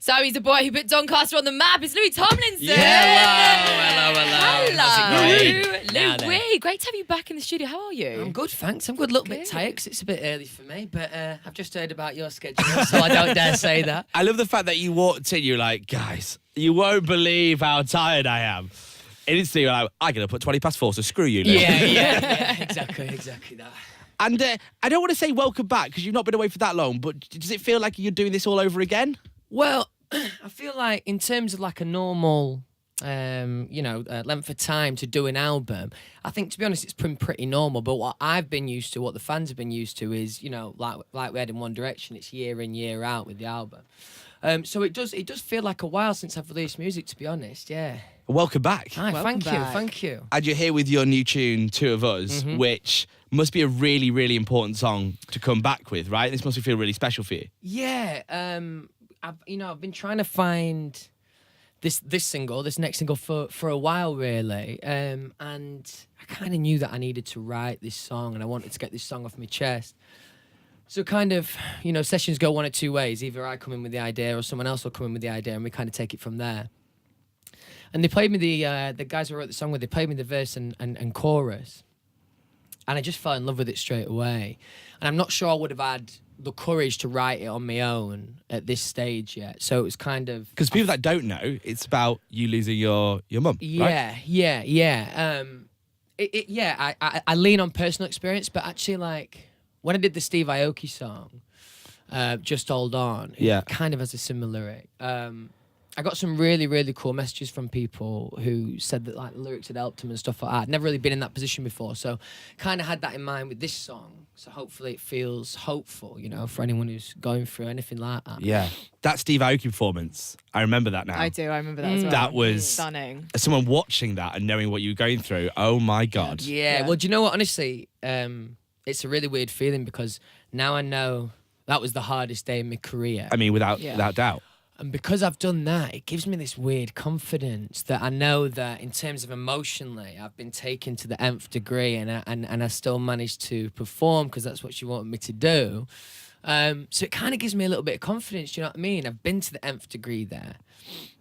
So he's the boy who put Doncaster on the map. It's Louis Tomlinson. Yeah, hello. Hello. Louis, great to have you back in the studio. How are you? I'm good, thanks. I'm good. A little bit tired 'cause it's a bit early for me, but I've just heard about your schedule, so I don't dare say that. I love the fact that you walked in, you're like, guys, you won't believe how tired I am. And instantly you're like, I'm going to put 20 past 4, so screw you, Lou. Yeah, exactly that. And I don't want to say welcome back because you've not been away for that long, but does it feel like you're doing this all over again? Well, I feel like in terms of like a normal, length of time to do an album, I think, to be honest, it's been pretty normal. But what I've been used to, what the fans have been used to is, like we had in One Direction, it's year in, year out with the album. So it does feel like a while since I've released music, to be honest, yeah. Welcome back. Hi, thank you. And you're here with your new tune, Two of Us, which must be a really, really important song to come back with, right? This must feel really special for you. Yeah, I've been trying to find this next single for a while, really, and I kind of knew that I needed to write this song, and I wanted to get this song off my chest. So kind of, sessions go one of two ways. Either I come in with the idea or someone else will come in with the idea, and we kind of take it from there. And they played me the guys who wrote the song with, they played me the verse and chorus. And I just fell in love with it straight away. And I'm not sure I would have had the courage to write it on my own at this stage yet. So it was kind of... Because people that don't know, it's about you losing your mum, right? Yeah. I lean on personal experience, but actually, like, when I did the Steve Aoki song, Just Hold On, it kind of has a similar... I got some really, really cool messages from people who said that like the lyrics had helped them and stuff like that. I'd never really been in that position before, so kind of had that in mind with this song. So hopefully it feels hopeful, for anyone who's going through anything like that. Yeah. That Steve Aoki performance, I remember that now. I do, I remember that as well. That was stunning. Someone watching that and knowing what you were going through, oh my God. Yeah. Well, do you know what, honestly, it's a really weird feeling because now I know that was the hardest day in my career. I mean, without doubt. And because I've done that, it gives me this weird confidence that I know that in terms of emotionally, I've been taken to the nth degree and I still managed to perform because that's what she wanted me to do. So it kind of gives me a little bit of confidence, do you know what I mean? I've been to the nth degree there.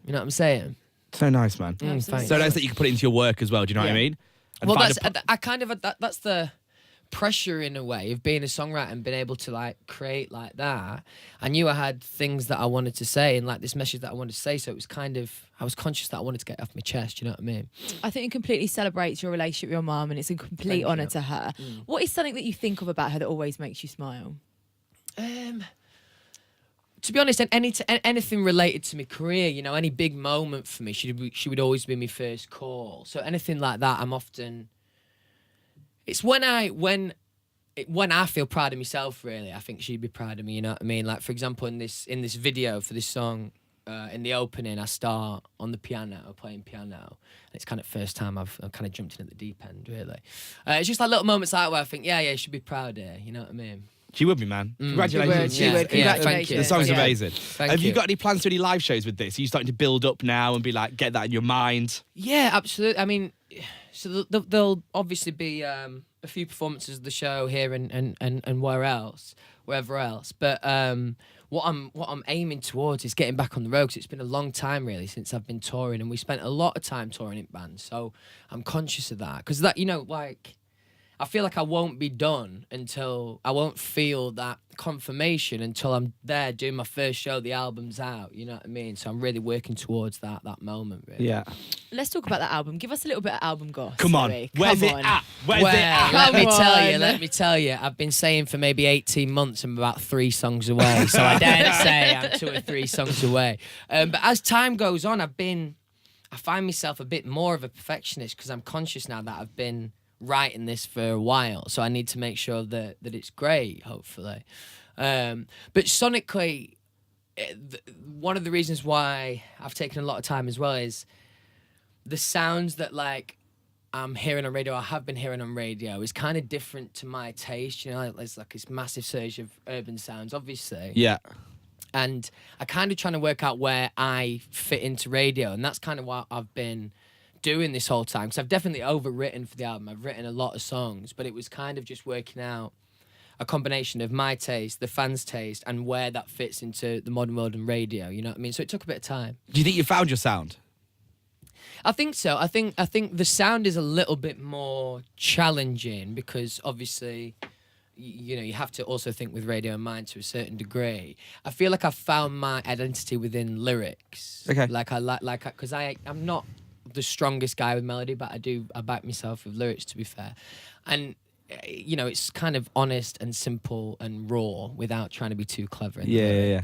You know what I'm saying? So nice, man. Thanks. So nice that you can put it into your work as well, do you know what I mean? And well, that's the pressure in a way of being a songwriter and being able to like create like that. I knew I had things that I wanted to say and like this message that I wanted to say, so it was kind of, I was conscious that I wanted to get it off my chest, you know what I mean? I think it completely celebrates your relationship with your mum and it's a complete honour to her. What is something that you think of about her that always makes you smile? To be honest, anything related to my career, any big moment for me, she would always be my first call. So anything like that, I'm often... It's when I feel proud of myself, really, I think she'd be proud of me, you know what I mean? Like, for example, in this video for this song, in the opening, I start on the piano, playing piano. And it's kind of first time I've kind of jumped in at the deep end, really. It's just like little moments like where I think, yeah, she'd be proud of her, you know what I mean? She would be, man. Congratulations. She would. Congratulations. Thank you. The song's amazing. Thank you. You got any plans to any live shows with this? Are you starting to build up now and be like, get that in your mind? Yeah, absolutely. I mean, so there'll obviously be a few performances of the show here and wherever else. But what I'm aiming towards is getting back on the road because it's been a long time really since I've been touring, and we spent a lot of time touring in bands. So I'm conscious of that because that I feel like I won't be done until I won't feel that confirmation until I'm there doing my first show, the album's out, you know what I mean? So I'm really working towards that moment, really. Yeah. Let's talk about that album. Give us a little bit of album goss. Come on. Where's it at? Where's it at? Let me tell you, I've been saying for maybe 18 months I'm about 3 songs away. So I dare to say I'm 2 or 3 songs away. But as time goes on, I find myself a bit more of a perfectionist because I'm conscious now that I've been writing this for a while, so I need to make sure that it's great, hopefully. But sonically, one of the reasons why I've taken a lot of time as well is the sounds that like I'm hearing on radio, I have been hearing on radio, is kind of different to my taste. There's like this massive surge of urban sounds, obviously. Yeah. And I kind of trying to work out where I fit into radio, and that's kind of what I've been doing this whole time, because I've definitely overwritten for the album. I've written a lot of songs, but it was kind of just working out a combination of my taste, the fans' taste, and where that fits into the modern world and radio. You know what I mean? So it took a bit of time. Do you think you found your sound? I think so. I think the sound is a little bit more challenging because obviously, you know, you have to also think with radio in mind to a certain degree. I feel like I've found my identity within lyrics. Okay. Because I'm not the strongest guy with melody, but I back myself with lyrics, to be fair. And you know, it's kind of honest and simple and raw without trying to be too clever. Yeah.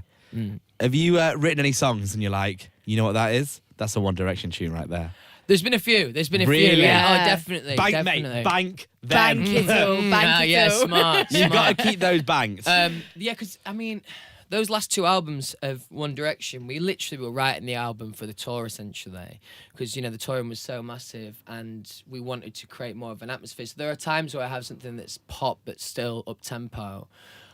Have you written any songs and you're like, you know what that is? That's a One Direction tune right there. There's been a few. Really? Yeah. Oh, definitely. Bank, definitely. mate. Bank them. Bank it all. Bank it Yeah, all. smart. You've got to keep those banks. Yeah, because I mean, those last 2 albums of One Direction, we literally were writing the album for the tour essentially, because you know the touring was so massive, and we wanted to create more of an atmosphere. So there are times where I have something that's pop but still up tempo.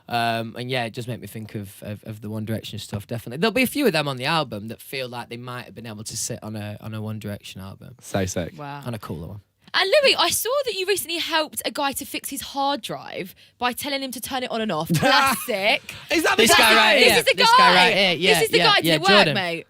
And yeah, it does make me think of the One Direction stuff. Definitely, there'll be a few of them on the album that feel like they might have been able to sit on a One Direction album. So sick. Wow. On a cooler one. And Louis, I saw that you recently helped a guy to fix his hard drive by telling him to turn it on and off. Classic. Is that This guy right here. This is the This guy. guy right here. Yeah, this is the yeah, guy. Did yeah, it work, Jordan. mate?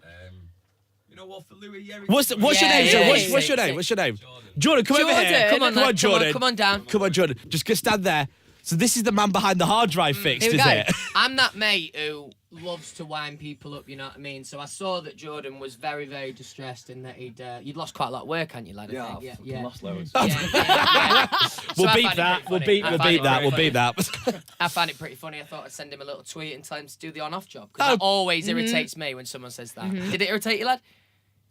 You know what, for Louis, yeah. What's your Yeah, name? yeah, sir? yeah, What's your yeah. name? What's your name? Jordan, come over here. Jordan. Come on, Come on, lad, Jordan. Come on down. Come on, Jordan. Just go stand there. So this is the man behind the hard drive fixed, Here we is go. it? I'm that mate who loves to wind people up, you know what I mean? So I saw that Jordan was very, very distressed in that you'd lost quite a lot of work, hadn't you, lad? I think? Yeah, lost loads. Yeah. We'll So I beat find it that. pretty We'll funny. beat I find it that. very We'll beat that. I found it pretty funny. I thought I'd send him a little tweet and tell him to do the on-off job. Oh. Because that always irritates me when someone says that. Did it irritate you, lad?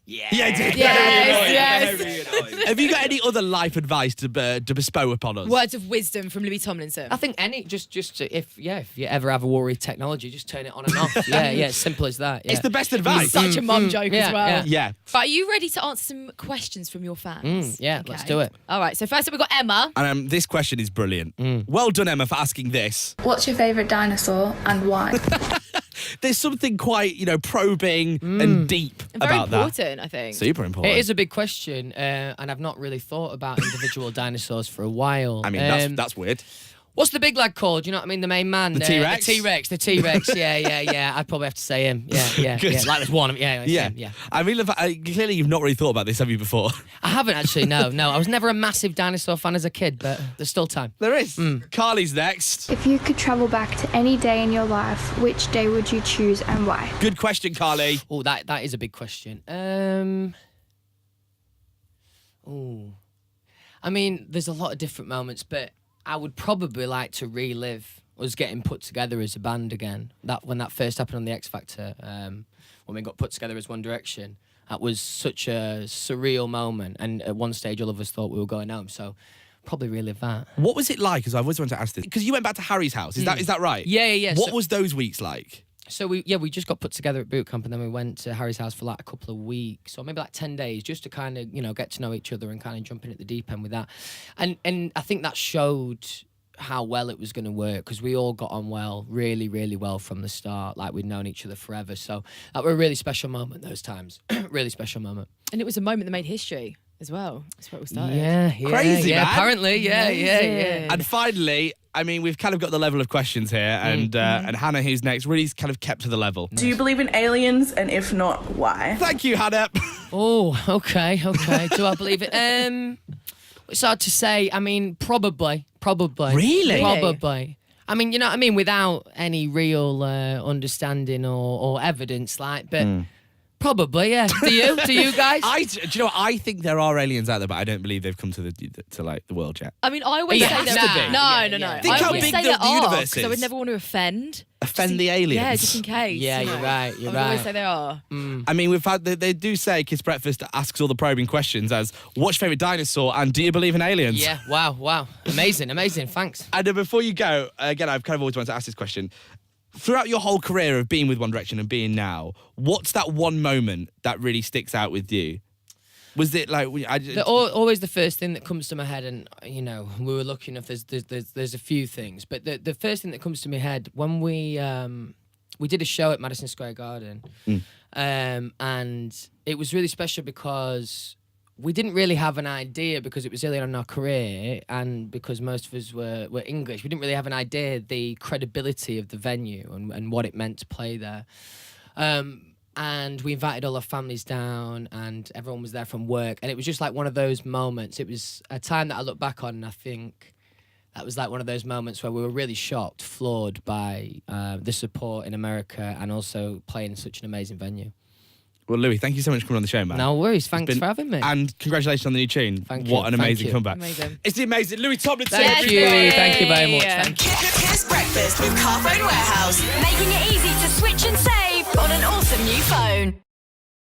Yeah. Yeah, it did. Yes. Have you got any other life advice to bestow upon us? Words of wisdom from Louis Tomlinson. I think if you ever have a worry with technology, just turn it on and off. Yeah, it's simple as that. Yeah. It's the best advice. Such a mum joke yeah, as well. yeah. Yeah. But are you ready to answer some questions from your fans? Yeah, let's do it. All right, so first up we've got Emma. And this question is brilliant. Well done, Emma, for asking this. What's your favourite dinosaur and why? There's something quite, probing and deep And very about that. important, I think. Super important. It is a big question, and I've not really thought about individual dinosaurs for a while. I mean, that's weird. What's the big lad called? You know what I mean? The main man. The T-Rex? The T-Rex. Yeah. I'd probably have to say him. Yeah. Good. Like there's one. Yeah. Yeah. I mean, clearly you've not really thought about this, have you, before? I haven't actually. No. I was never a massive dinosaur fan as a kid, but there's still time. There is. Carly's next. If you could travel back to any day in your life, which day would you choose and why? Good question, Carly. Oh, that is a big question. I mean, there's a lot of different moments, but I would probably like to relive us getting put together as a band again. When that first happened on the X Factor, when we got put together as One Direction, that was such a surreal moment. And at one stage, all of us thought we were going home. So probably relive that. What was it like? Because I've always wanted to ask this. Because you went back to Harry's house. Is that right? Yeah. What So- was those weeks like? So we just got put together at boot camp, and then we went to Harry's house for like a couple of weeks, or maybe like 10 days, just to kind of get to know each other and kind of jump in at the deep end with that. And I think that showed how well it was going to work, because we all got on well, really, really well from the start. Like we'd known each other forever. So that was a really special moment. Those times, really special moment. And it was a moment that made history as well. That's where it all started. Yeah. Crazy, man. Apparently, yeah. And finally, I mean, we've kind of got the level of questions here, and Hannah, who's next, really kind of kept to the level. Do you believe in aliens? And if not, why? Thank you, Hannah. Oh, okay. Do I believe it? It's hard to say. I mean, probably. Really? Probably. I mean, you know what I mean? Without any real understanding or evidence, but probably, yeah. Do you guys? Do you know what? I think there are aliens out there, but I don't believe they've come to the world yet. I mean, I always Yeah, say has that. to be. No. Yeah. Think I how always big say the there are, universe 'cause I would is. never want to offend. Offend the aliens. Yeah, just in case. Yeah, you know. you're right. I would always say there are. I mean, they do say Kiss Breakfast asks all the probing questions as, what's your favourite dinosaur and do you believe in aliens? Yeah, wow. Amazing, thanks. And before you go, again, I've kind of always wanted to ask this question. Throughout your whole career of being with One Direction and being now, what's that one moment that really sticks out with you? Was it like... Always the first thing that comes to my head, and we were looking if there's a few things, but the first thing that comes to my head when we did a show at Madison Square Garden, and it was really special because we didn't really have an idea because it was early on in our career and because most of us were English. We didn't really have an idea the credibility of the venue and what it meant to play there. And we invited all our families down and everyone was there from work. And it was just like one of those moments. It was a time that I look back on and I think that was like one of those moments where we were really shocked, floored by the support in America and also playing in such an amazing venue. Well, Louis, thank you so much for coming on the show, man. No worries. Thanks for having me. And congratulations on the new tune. Thank you. What an amazing Thank you. comeback. Amazing. It's the amazing Louis Tomlinson. Thank you. Thank you very much. Yeah. Thank you. Kiss Breakfast with Car Phone Warehouse. Making it easy to switch and save on an awesome new phone.